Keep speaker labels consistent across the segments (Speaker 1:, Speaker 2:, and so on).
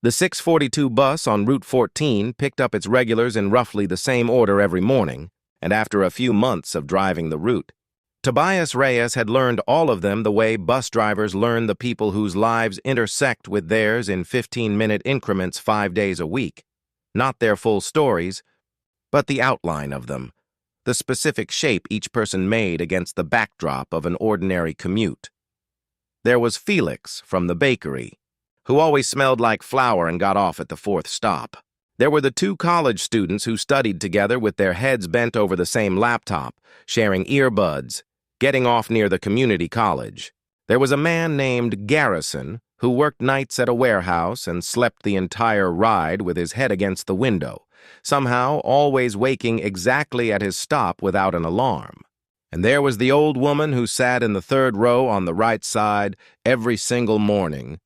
Speaker 1: The 6:42 bus on Route 14 picked up its regulars in roughly the same order every morning, and after a few months of driving the route, Tobias Reyes had learned all of them the way bus drivers learn the people whose lives intersect with theirs in 15-minute increments 5 days a week. Not their full stories, but the outline of them, the specific shape each person made against the backdrop of an ordinary commute. There was Felix from the bakery, who always smelled like flour and got off at the fourth stop. There were the two college students who studied together with their heads bent over the same laptop, sharing earbuds, getting off near the community college. There was a man named Garrison who worked nights at a warehouse and slept the entire ride with his head against the window, somehow always waking exactly at his stop without an alarm. And there was the old woman who sat in the third row on the right side every single morning,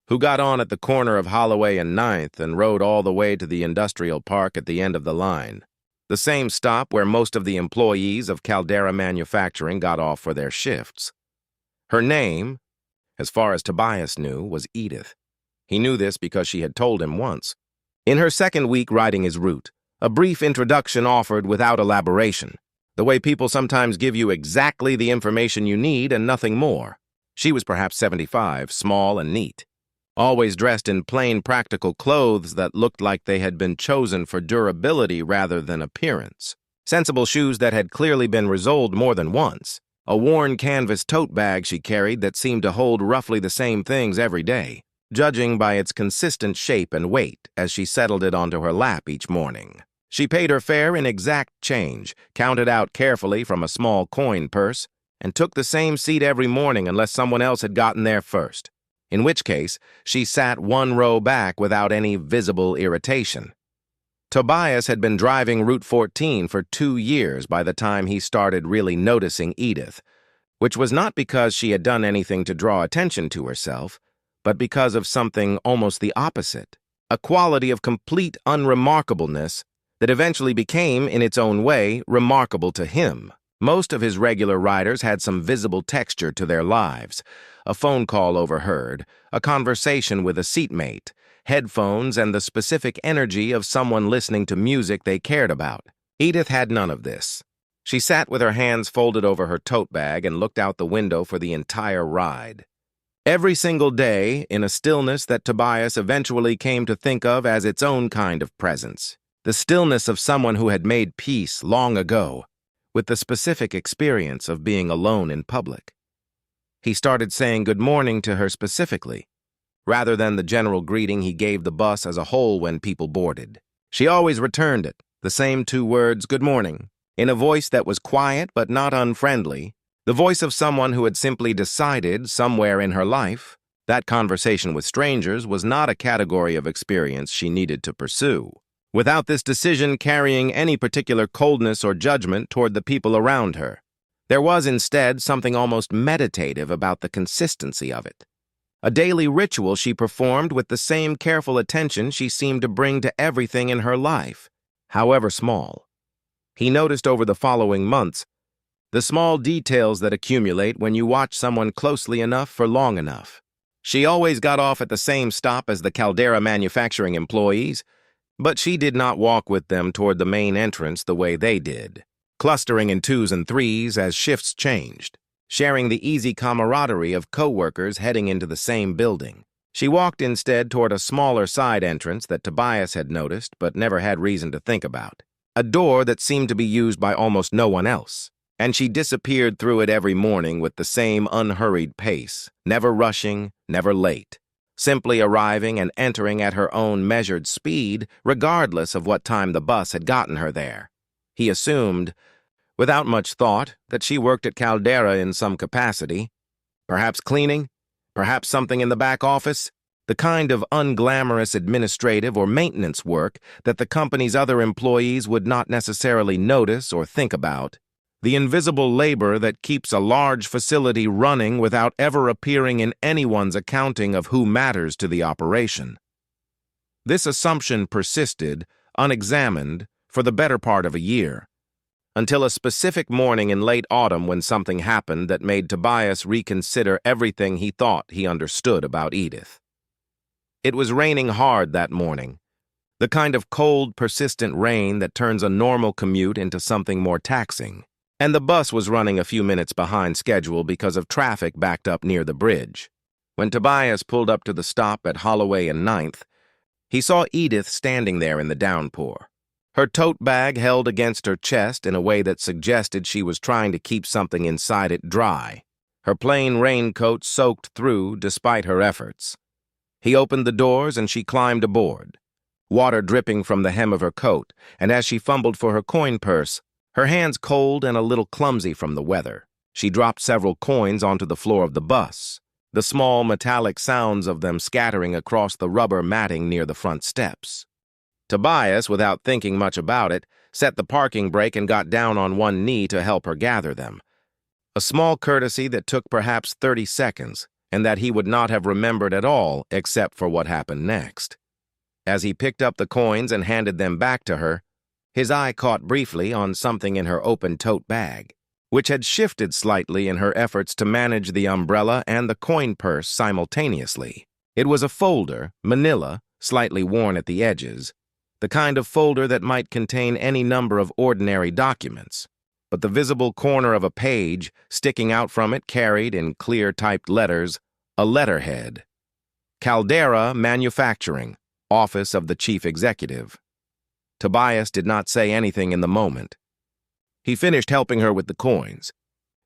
Speaker 1: who got on at the corner of Holloway and 9th and rode all the way to the industrial park at the end of the line, the same stop where most of the employees of Caldera Manufacturing got off for their shifts. Her name, as far as Tobias knew, was Edith. He knew this because she had told him once. In her second week riding his route, a brief introduction offered without elaboration, the way people sometimes give you exactly the information you need and nothing more. She was perhaps 75, small and neat, always dressed in plain practical clothes that looked like they had been chosen for durability rather than appearance. Sensible shoes that had clearly been resoled more than once. A worn canvas tote bag she carried that seemed to hold roughly the same things every day, judging by its consistent shape and weight as she settled it onto her lap each morning. She paid her fare in exact change, counted out carefully from a small coin purse, and took the same seat every morning unless someone else had gotten there first, in which case she sat one row back without any visible irritation. Tobias had been driving Route 14 for 2 years by the time he started really noticing Edith, which was not because she had done anything to draw attention to herself, but because of something almost the opposite, a quality of complete unremarkableness that eventually became, in its own way, remarkable to him. Most of his regular riders had some visible texture to their lives, a phone call overheard, a conversation with a seatmate, headphones, and the specific energy of someone listening to music they cared about. Edith had none of this. She sat with her hands folded over her tote bag and looked out the window for the entire ride. Every single day, in a stillness that Tobias eventually came to think of as its own kind of presence, the stillness of someone who had made peace long ago with the specific experience of being alone in public. He started saying good morning to her specifically, rather than the general greeting he gave the bus as a whole when people boarded. She always returned it, the same 2 words, good morning, in a voice that was quiet but not unfriendly, the voice of someone who had simply decided, somewhere in her life, that conversation with strangers was not a category of experience she needed to pursue, without this decision carrying any particular coldness or judgment toward the people around her. There was instead something almost meditative about the consistency of it. A daily ritual she performed with the same careful attention she seemed to bring to everything in her life, however small. He noticed over the following months the small details that accumulate when you watch someone closely enough for long enough. She always got off at the same stop as the Caldera Manufacturing employees, but she did not walk with them toward the main entrance the way they did, clustering in 2s and 3s as shifts changed, sharing the easy camaraderie of co-workers heading into the same building. She walked instead toward a smaller side entrance that Tobias had noticed but never had reason to think about, a door that seemed to be used by almost no one else, and she disappeared through it every morning with the same unhurried pace, never rushing, never late, simply arriving and entering at her own measured speed regardless of what time the bus had gotten her there. He assumed, without much thought, that she worked at Caldera in some capacity, perhaps cleaning, perhaps something in the back office, the kind of unglamorous administrative or maintenance work that the company's other employees would not necessarily notice or think about, the invisible labor that keeps a large facility running without ever appearing in anyone's accounting of who matters to the operation. This assumption persisted, unexamined, for the better part of a year, until a specific morning in late autumn when something happened that made Tobias reconsider everything he thought he understood about Edith. It was raining hard that morning, the kind of cold, persistent rain that turns a normal commute into something more taxing. And the bus was running a few minutes behind schedule because of traffic backed up near the bridge. When Tobias pulled up to the stop at Holloway and Ninth, he saw Edith standing there in the downpour. Her tote bag held against her chest in a way that suggested she was trying to keep something inside it dry, her plain raincoat soaked through despite her efforts. He opened the doors and she climbed aboard, water dripping from the hem of her coat, and as she fumbled for her coin purse, her hands cold and a little clumsy from the weather, she dropped several coins onto the floor of the bus, the small metallic sounds of them scattering across the rubber matting near the front steps. Tobias, without thinking much about it, set the parking brake and got down on one knee to help her gather them. A small courtesy that took perhaps 30 seconds, and that he would not have remembered at all except for what happened next. As he picked up the coins and handed them back to her, his eye caught briefly on something in her open tote bag, which had shifted slightly in her efforts to manage the umbrella and the coin purse simultaneously. It was a folder, manila, slightly worn at the edges, the kind of folder that might contain any number of ordinary documents, but the visible corner of a page sticking out from it carried in clear typed letters a letterhead. Caldera Manufacturing, Office of the Chief Executive. Tobias did not say anything in the moment. He finished helping her with the coins,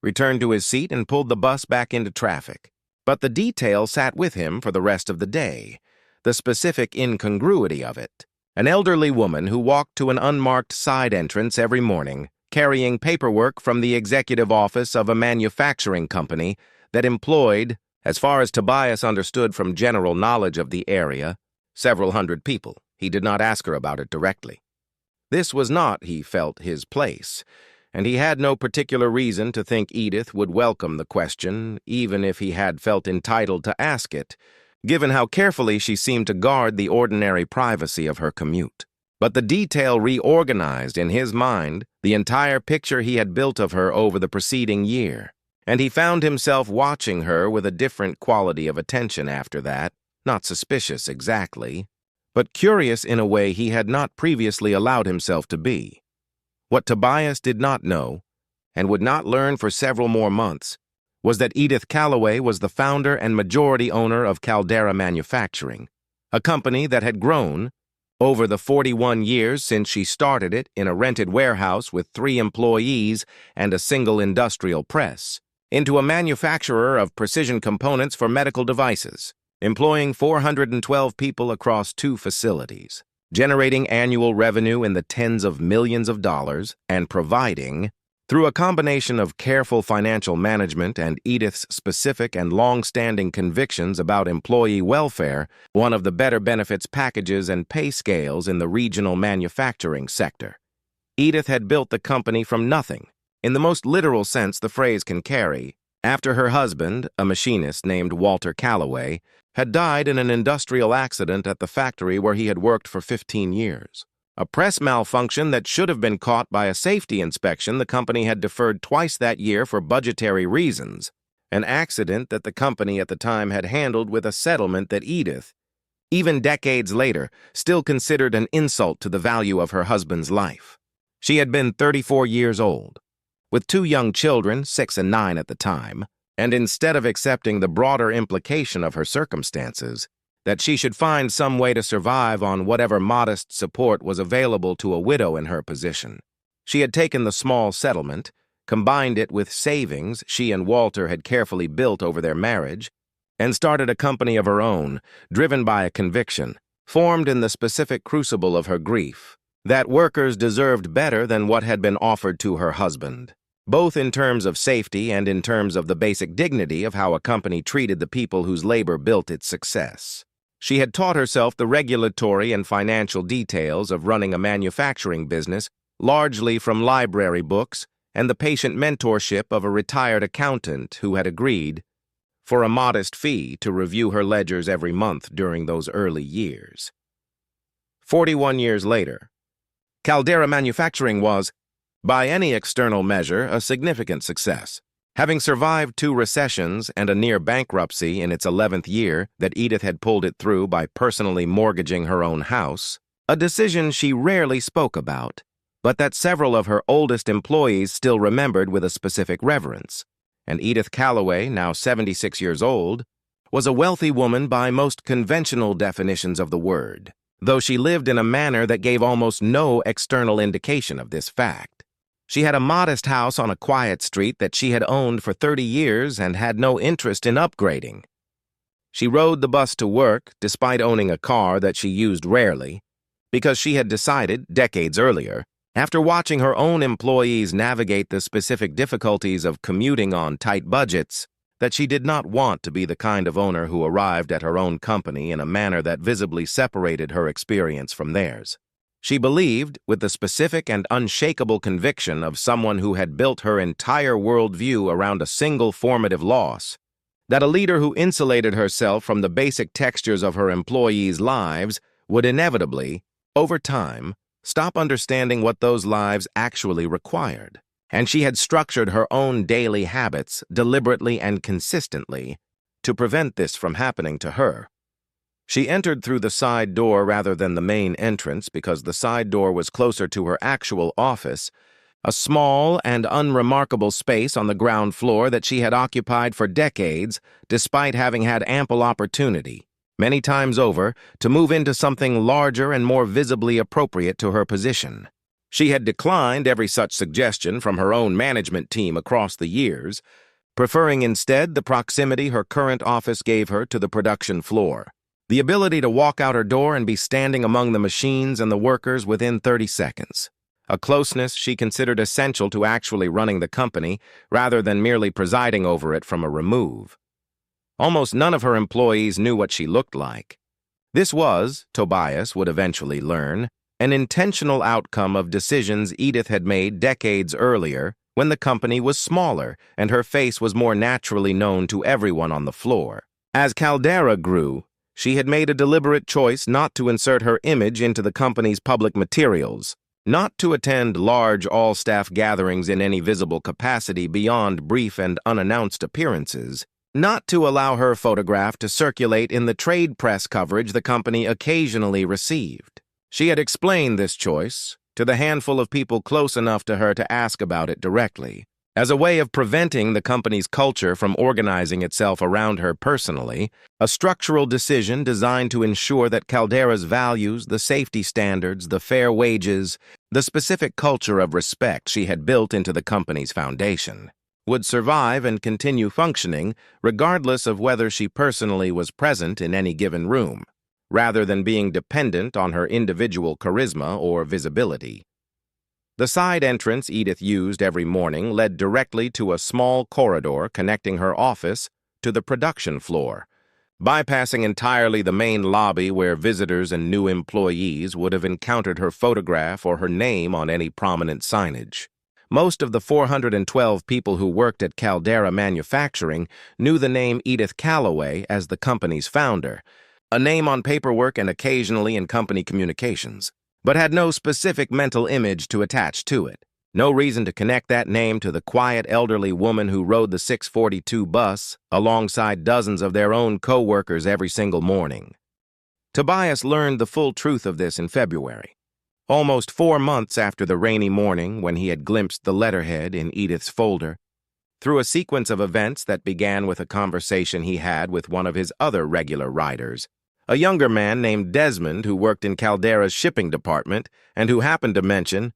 Speaker 1: returned to his seat and pulled the bus back into traffic. But the detail sat with him for the rest of the day, the specific incongruity of it. An elderly woman who walked to an unmarked side entrance every morning, carrying paperwork from the executive office of a manufacturing company that employed, as far as Tobias understood from general knowledge of the area, several hundred people. He did not ask her about it directly. This was not, he felt, his place, and he had no particular reason to think Edith would welcome the question, even if he had felt entitled to ask it, given how carefully she seemed to guard the ordinary privacy of her commute. But the detail reorganized in his mind the entire picture he had built of her over the preceding year, and he found himself watching her with a different quality of attention after that, not suspicious exactly, but curious in a way he had not previously allowed himself to be. What Tobias did not know, and would not learn for several more months, was that Edith Calloway was the founder and majority owner of Caldera Manufacturing, a company that had grown, over the 41 years since she started it in a rented warehouse with 3 employees and a single industrial press, into a manufacturer of precision components for medical devices, employing 412 people across 2 facilities, generating annual revenue in the tens of millions of dollars, and providing, through a combination of careful financial management and Edith's specific and long-standing convictions about employee welfare, one of the better benefits packages and pay scales in the regional manufacturing sector. Edith had built the company from nothing, in the most literal sense the phrase can carry, after her husband, a machinist named Walter Calloway, had died in an industrial accident at the factory where he had worked for 15 years. A press malfunction that should have been caught by a safety inspection the company had deferred twice that year for budgetary reasons. An accident that the company at the time had handled with a settlement that Edith, even decades later, still considered an insult to the value of her husband's life. She had been 34 years old, with 2 young children, 6 and 9 at the time, and instead of accepting the broader implication of her circumstances, that she should find some way to survive on whatever modest support was available to a widow in her position, she had taken the small settlement, combined it with savings she and Walter had carefully built over their marriage, and started a company of her own, driven by a conviction, formed in the specific crucible of her grief, that workers deserved better than what had been offered to her husband, both in terms of safety and in terms of the basic dignity of how a company treated the people whose labor built its success. She had taught herself the regulatory and financial details of running a manufacturing business, largely from library books and the patient mentorship of a retired accountant who had agreed, for a modest fee, to review her ledgers every month during those early years. 41 years later, Caldera Manufacturing was, by any external measure, a significant success. Having survived 2 recessions and a near bankruptcy in its 11th year that Edith had pulled it through by personally mortgaging her own house, a decision she rarely spoke about, but that several of her oldest employees still remembered with a specific reverence. And Edith Calloway, now 76 years old, was a wealthy woman by most conventional definitions of the word, though she lived in a manner that gave almost no external indication of this fact. She had a modest house on a quiet street that she had owned for 30 years and had no interest in upgrading. She rode the bus to work, despite owning a car that she used rarely, because she had decided, decades earlier, after watching her own employees navigate the specific difficulties of commuting on tight budgets, that she did not want to be the kind of owner who arrived at her own company in a manner that visibly separated her experience from theirs. She believed, with the specific and unshakable conviction of someone who had built her entire worldview around a single formative loss, that a leader who insulated herself from the basic textures of her employees' lives would inevitably, over time, stop understanding what those lives actually required. And she had structured her own daily habits deliberately and consistently to prevent this from happening to her. She entered through the side door rather than the main entrance because the side door was closer to her actual office, a small and unremarkable space on the ground floor that she had occupied for decades despite having had ample opportunity, many times over, to move into something larger and more visibly appropriate to her position. She had declined every such suggestion from her own management team across the years, preferring instead the proximity her current office gave her to the production floor. The ability to walk out her door and be standing among the machines and the workers within 30 seconds. A closeness she considered essential to actually running the company rather than merely presiding over it from a remove. Almost none of her employees knew what she looked like. This was, Tobias would eventually learn, an intentional outcome of decisions Edith had made decades earlier when the company was smaller and her face was more naturally known to everyone on the floor. As Caldera grew, she had made a deliberate choice not to insert her image into the company's public materials, not to attend large all-staff gatherings in any visible capacity beyond brief and unannounced appearances, not to allow her photograph to circulate in the trade press coverage the company occasionally received. She had explained this choice to the handful of people close enough to her to ask about it directly, as a way of preventing the company's culture from organizing itself around her personally, a structural decision designed to ensure that Caldera's values, the safety standards, the fair wages, the specific culture of respect she had built into the company's foundation, would survive and continue functioning regardless of whether she personally was present in any given room, rather than being dependent on her individual charisma or visibility. The side entrance Edith used every morning led directly to a small corridor connecting her office to the production floor, bypassing entirely the main lobby where visitors and new employees would have encountered her photograph or her name on any prominent signage. Most of the 412 people who worked at Caldera Manufacturing knew the name Edith Calloway as the company's founder, a name on paperwork and occasionally in company communications, but had no specific mental image to attach to it. No reason to connect that name to the quiet elderly woman who rode the 642 bus alongside dozens of their own co-workers every single morning. Tobias learned the full truth of this in February, almost 4 months after the rainy morning when he had glimpsed the letterhead in Edith's folder, through a sequence of events that began with a conversation he had with one of his other regular riders, a younger man named Desmond who worked in Caldera's shipping department and who happened to mention,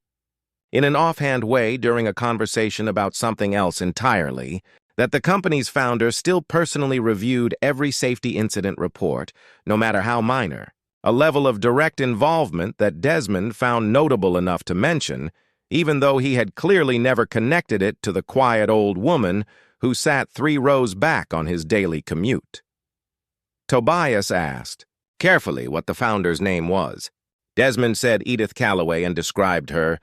Speaker 1: in an offhand way during a conversation about something else entirely, that the company's founder still personally reviewed every safety incident report, no matter how minor, a level of direct involvement that Desmond found notable enough to mention, even though he had clearly never connected it to the quiet old woman who sat 3 rows back on his daily commute. Tobias asked, carefully, what the founder's name was. Desmond said Edith Calloway and described her,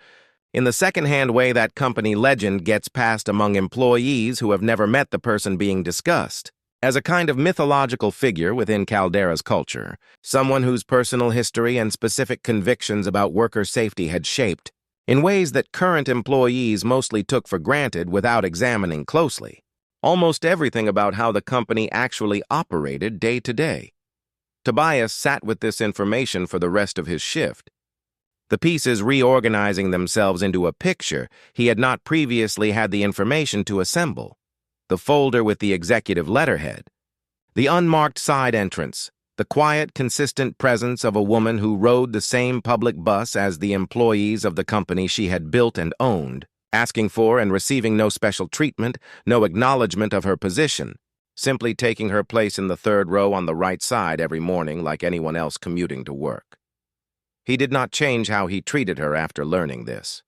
Speaker 1: in the second-hand way that company legend gets passed among employees who have never met the person being discussed, as a kind of mythological figure within Caldera's culture, someone whose personal history and specific convictions about worker safety had shaped, in ways that current employees mostly took for granted without examining closely. Almost everything about how the company actually operated day to day. Tobias sat with this information for the rest of his shift, the pieces reorganizing themselves into a picture he had not previously had the information to assemble. The folder with the executive letterhead, the unmarked side entrance, the quiet, consistent presence of a woman who rode the same public bus as the employees of the company she had built and owned, asking for and receiving no special treatment, no acknowledgement of her position, simply taking her place in the third row on the right side every morning like anyone else commuting to work. He did not change how he treated her after learning this.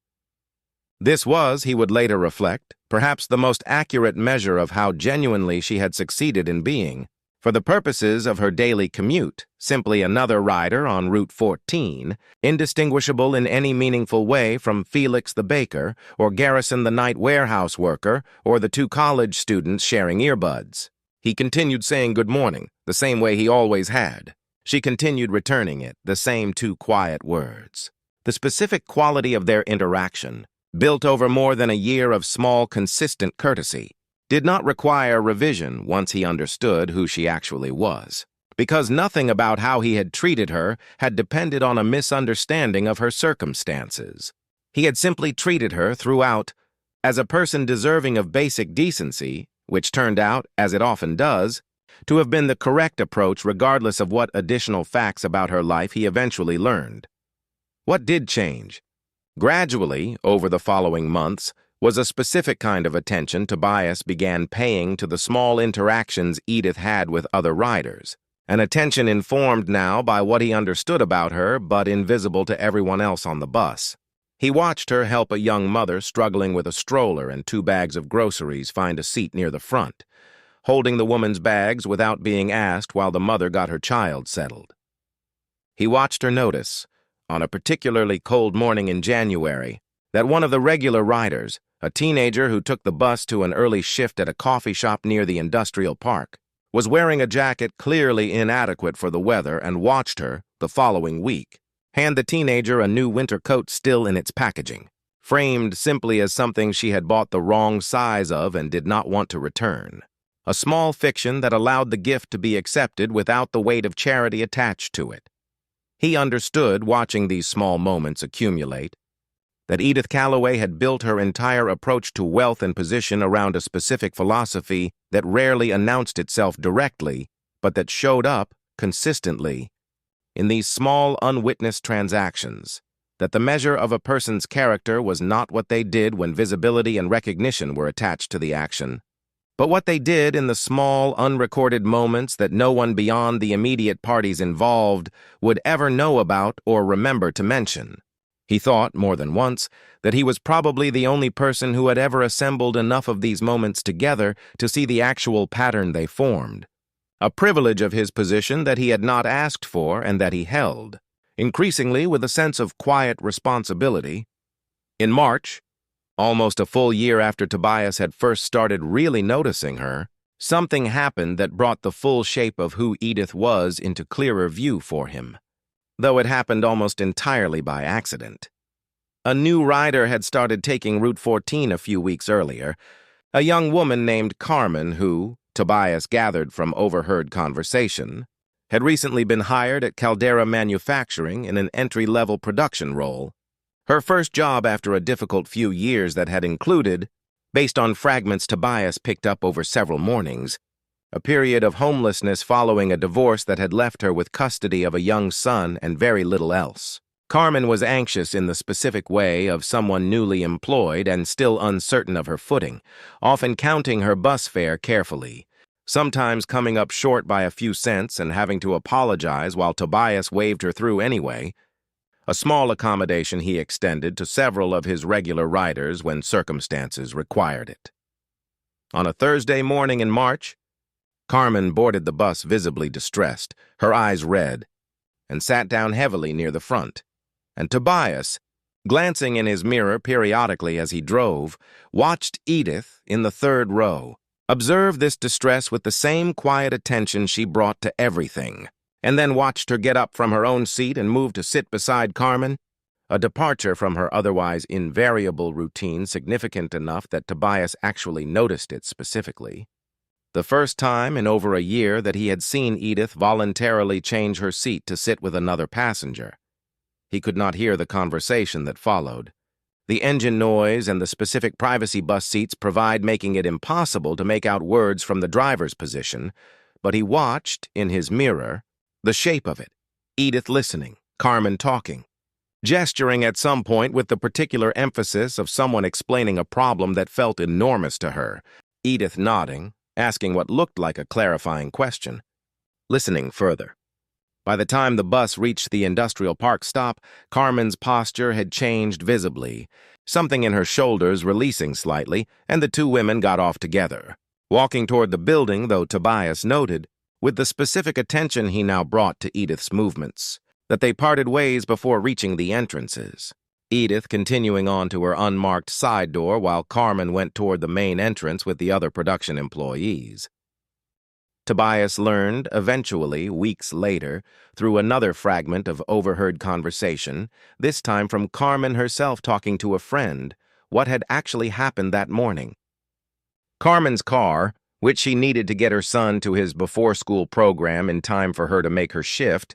Speaker 1: This was, he would later reflect, perhaps the most accurate measure of how genuinely she had succeeded in being, for the purposes of her daily commute, simply another rider on Route 14, indistinguishable in any meaningful way from Felix the baker, or Garrison the night warehouse worker, or the two college students sharing earbuds. He continued saying good morning, the same way he always had. She continued returning it, the same two quiet words. The specific quality of their interaction, built over more than a year of small, consistent courtesy, did not require revision once he understood who she actually was, because nothing about how he had treated her had depended on a misunderstanding of her circumstances. He had simply treated her throughout as a person deserving of basic decency, which turned out, as it often does, to have been the correct approach regardless of what additional facts about her life he eventually learned. What did change? Gradually, over the following months, was a specific kind of attention Tobias began paying to the small interactions Edith had with other riders, an attention informed now by what he understood about her but invisible to everyone else on the bus. He watched her help a young mother struggling with a stroller and 2 bags of groceries find a seat near the front, holding the woman's bags without being asked while the mother got her child settled. He watched her notice, on a particularly cold morning in January, that one of the regular riders, a teenager who took the bus to an early shift at a coffee shop near the industrial park, was wearing a jacket clearly inadequate for the weather and watched her, the following week, hand the teenager a new winter coat still in its packaging, framed simply as something she had bought the wrong size of and did not want to return. A small fiction that allowed the gift to be accepted without the weight of charity attached to it. He understood, watching these small moments accumulate, that Edith Calloway had built her entire approach to wealth and position around a specific philosophy that rarely announced itself directly, but that showed up, consistently, in these small, unwitnessed transactions, that the measure of a person's character was not what they did when visibility and recognition were attached to the action, but what they did in the small, unrecorded moments that no one beyond the immediate parties involved would ever know about or remember to mention. He thought, more than once, that he was probably the only person who had ever assembled enough of these moments together to see the actual pattern they formed. A privilege of his position that he had not asked for and that he held, increasingly with a sense of quiet responsibility. In March, almost a full year after Tobias had first started really noticing her, something happened that brought the full shape of who Edith was into clearer view for him, though it happened almost entirely by accident. A new rider had started taking Route 14 a few weeks earlier, a young woman named Carmen who, Tobias gathered from overheard conversation, had recently been hired at Caldera Manufacturing in an entry-level production role. Her first job after a difficult few years that had included, based on fragments Tobias picked up over several mornings, a period of homelessness following a divorce that had left her with custody of a young son and very little else. Carmen was anxious in the specific way of someone newly employed and still uncertain of her footing, often counting her bus fare carefully, sometimes coming up short by a few cents and having to apologize while Tobias waved her through anyway, a small accommodation he extended to several of his regular riders when circumstances required it. On a Thursday morning in March, Carmen boarded the bus visibly distressed, her eyes red, and sat down heavily near the front. And Tobias, glancing in his mirror periodically as he drove, watched Edith in the third row, observe this distress with the same quiet attention she brought to everything, and then watched her get up from her own seat and move to sit beside Carmen, a departure from her otherwise invariable routine significant enough that Tobias actually noticed it specifically. The first time in over a year that he had seen Edith voluntarily change her seat to sit with another passenger. He could not hear the conversation that followed. The engine noise and the specific privacy bus seats provide making it impossible to make out words from the driver's position, but he watched, in his mirror, the shape of it. Edith listening, Carmen talking, gesturing at some point with the particular emphasis of someone explaining a problem that felt enormous to her, Edith nodding, asking what looked like a clarifying question, listening further. By the time the bus reached the industrial park stop, Carmen's posture had changed visibly, something in her shoulders releasing slightly, and the two women got off together, walking toward the building, though Tobias noted, with the specific attention he now brought to Edith's movements, that they parted ways before reaching the entrances. Edith continuing on to her unmarked side door while Carmen went toward the main entrance with the other production employees. Tobias learned, eventually, weeks later, through another fragment of overheard conversation, this time from Carmen herself talking to a friend, what had actually happened that morning. Carmen's car, which she needed to get her son to his before-school program in time for her to make her shift,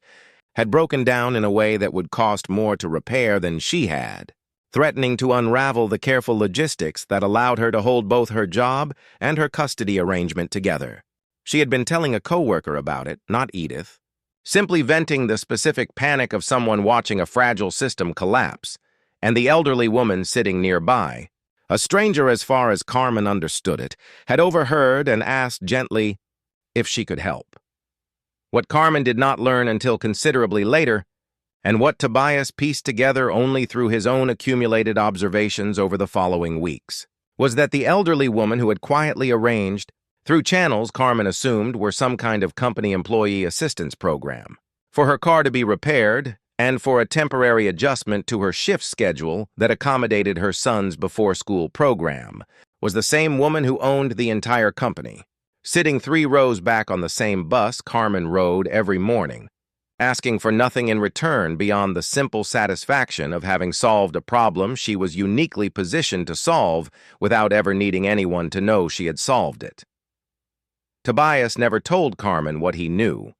Speaker 1: had broken down in a way that would cost more to repair than she had, threatening to unravel the careful logistics that allowed her to hold both her job and her custody arrangement together. She had been telling a coworker about it, not Edith, simply venting the specific panic of someone watching a fragile system collapse, and the elderly woman sitting nearby, a stranger as far as Carmen understood it, had overheard and asked gently if she could help. What Carmen did not learn until considerably later, and what Tobias pieced together only through his own accumulated observations over the following weeks, was that the elderly woman who had quietly arranged, through channels Carmen assumed were some kind of company employee assistance program, for her car to be repaired and for a temporary adjustment to her shift schedule that accommodated her son's before-school program, was the same woman who owned the entire company, sitting 3 rows back on the same bus Carmen rode every morning, asking for nothing in return beyond the simple satisfaction of having solved a problem she was uniquely positioned to solve without ever needing anyone to know she had solved it. Tobias never told Carmen what he knew,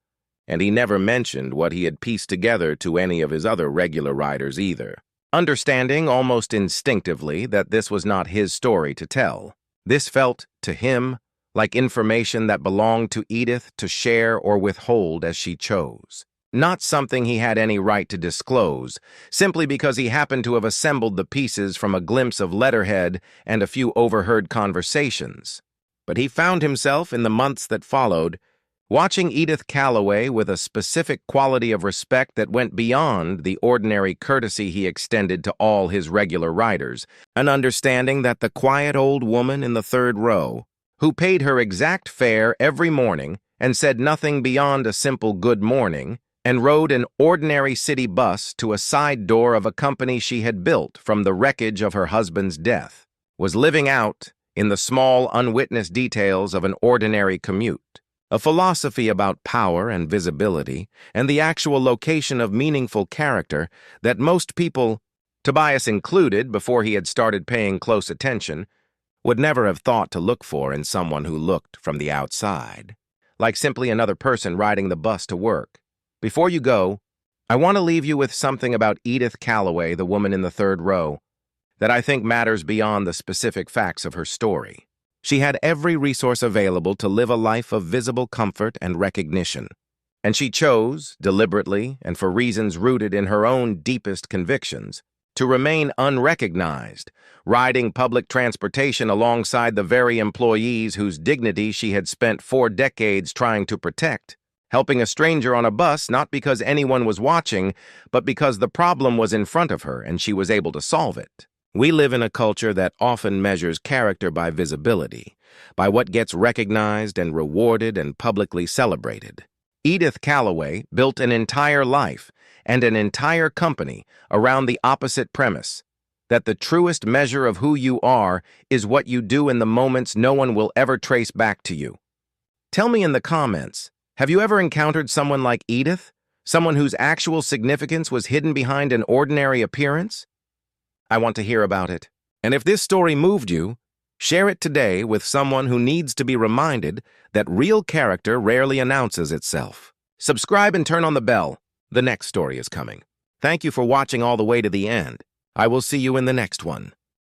Speaker 1: and he never mentioned what he had pieced together to any of his other regular riders either, understanding almost instinctively that this was not his story to tell. This felt, to him, like information that belonged to Edith to share or withhold as she chose. Not something he had any right to disclose, simply because he happened to have assembled the pieces from a glimpse of letterhead and a few overheard conversations. But he found himself, in the months that followed, watching Edith Calloway with a specific quality of respect that went beyond the ordinary courtesy he extended to all his regular riders, an understanding that the quiet old woman in the 3rd row, who paid her exact fare every morning and said nothing beyond a simple good morning, and rode an ordinary city bus to a side door of a company she had built from the wreckage of her husband's death, was living out, in the small, unwitnessed details of an ordinary commute, a philosophy about power and visibility and the actual location of meaningful character that most people, Tobias included before he had started paying close attention, would never have thought to look for in someone who looked from the outside, like simply another person riding the bus to work. Before you go, I want to leave you with something about Edith Calloway, the woman in the 3rd row, that I think matters beyond the specific facts of her story. She had every resource available to live a life of visible comfort and recognition, and she chose, deliberately and for reasons rooted in her own deepest convictions, to remain unrecognized, riding public transportation alongside the very employees whose dignity she had spent 4 decades trying to protect, helping a stranger on a bus not because anyone was watching, but because the problem was in front of her and she was able to solve it. We live in a culture that often measures character by visibility, by what gets recognized and rewarded and publicly celebrated. Edith Calloway built an entire life and an entire company around the opposite premise, that the truest measure of who you are is what you do in the moments no one will ever trace back to you. Tell me in the comments, have you ever encountered someone like Edith? Someone whose actual significance was hidden behind an ordinary appearance? I want to hear about it. And if this story moved you, share it today with someone who needs to be reminded that real character rarely announces itself. Subscribe and turn on the bell. The next story is coming. Thank you for watching all the way to the end. I will see you in the next one.